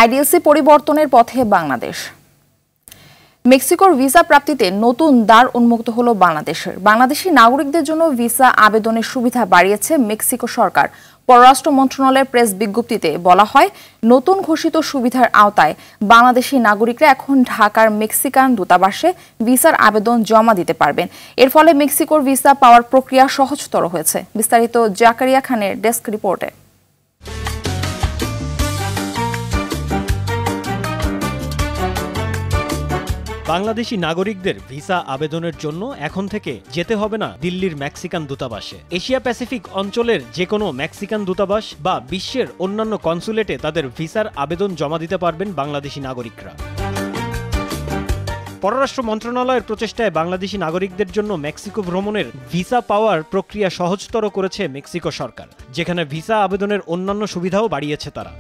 IDLC পরিবর্তনের পথে বাংলাদেশ। মেক্সিকোর ভিসা প্রাপ্তিতে নতুন দ্বার উন্মুক্ত হলো বাংলাদেশের। বাংলাদেশি নাগরিকদের জন্য ভিসা আবেদনের সুবিধা বাড়িয়েছে মেক্সিকো সরকার। পররাষ্ট্র মন্ত্রণালয়ের প্রেস বিজ্ঞপ্তিতে বলা হয়, নতুন ঘোষিত সুবিধার আওতায় বাংলাদেশি নাগরিকরা এখন ঢাকার মেক্সিকান দূতাবাসে ভিসার আবেদন জমা দিতে পারবেন। এর ফলে মেক্সিকোর ভিসা পাওয়ার প্রক্রিয়া সহজতর হয়েছে। বিস্তারিত জাকারিয়া খানের ডেস্ক রিপোর্টে। বাংলাদেশি নাগরিকদের ভিসা আবেদনের জন্য এখন থেকে যেতে হবে না দিল্লির মেক্সিকান দূতাবাসে। এশিয়া প্যাসিফিক অঞ্চলের যে কোনো মেক্সিকান দূতাবাস বা বিশ্বের অন্যান্য কনসুলেটে তাদের ভিসার আবেদন জমা দিতে পারবেন বাংলাদেশি নাগরিকরা। পররাষ্ট্র মন্ত্রণালয়ের প্রচেষ্টায় বাংলাদেশি নাগরিকদের জন্য মেক্সিকো ভ্রমণের ভিসা পাওয়ার প্রক্রিয়া সহজতর করেছে মেক্সিকো সরকার, যেখানে ভিসা আবেদনের অন্যান্য সুবিধাও বাড়িয়েছে তারা।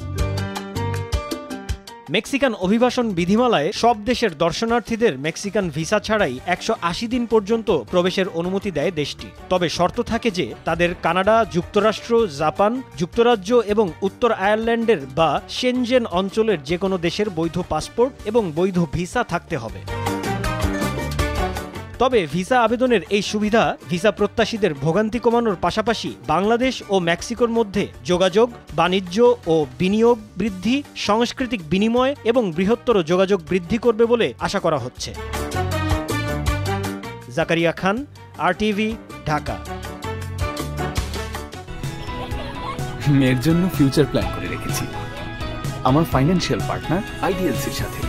মেক্সিকান অভিবাসন বিধিমালায় সব দেশের দর্শনার্থীদের মেক্সিকান ভিসা ছাড়াই 180 দিন পর্যন্ত প্রবেশের অনুমতি দেয় দেশটি। তবে শর্ত থাকে যে তাদের কানাডা, যুক্তরাষ্ট্র, জাপান, যুক্তরাজ্য এবং উত্তর আয়ারল্যান্ডের বা শেনজেন অঞ্চলের যে কোনো দেশের বৈধ পাসপোর্ট এবং বৈধ ভিসা থাকতে হবে। তবে ভিসা আবেদনের এই সুবিধা ভিসা প্রত্যাশীদের ভোগান্তি কমানোর পাশাপাশি বাংলাদেশ ও মেক্সিকোর মধ্যে যোগাযোগ, বাণিজ্য ও বিনিয়োগ বৃদ্ধি, সাংস্কৃতিক বিনিময় এবং বৃহত্তর যোগাযোগ বৃদ্ধি করবে বলে আশা করা হচ্ছে। জাকারিয়া খান, আরটিভি, ঢাকা। মেয়ের জন্য ফিউচার প্ল্যান করে রেখেছি আমার ফাইন্যান্সিয়াল পার্টনার আইডিএলসির সাথে।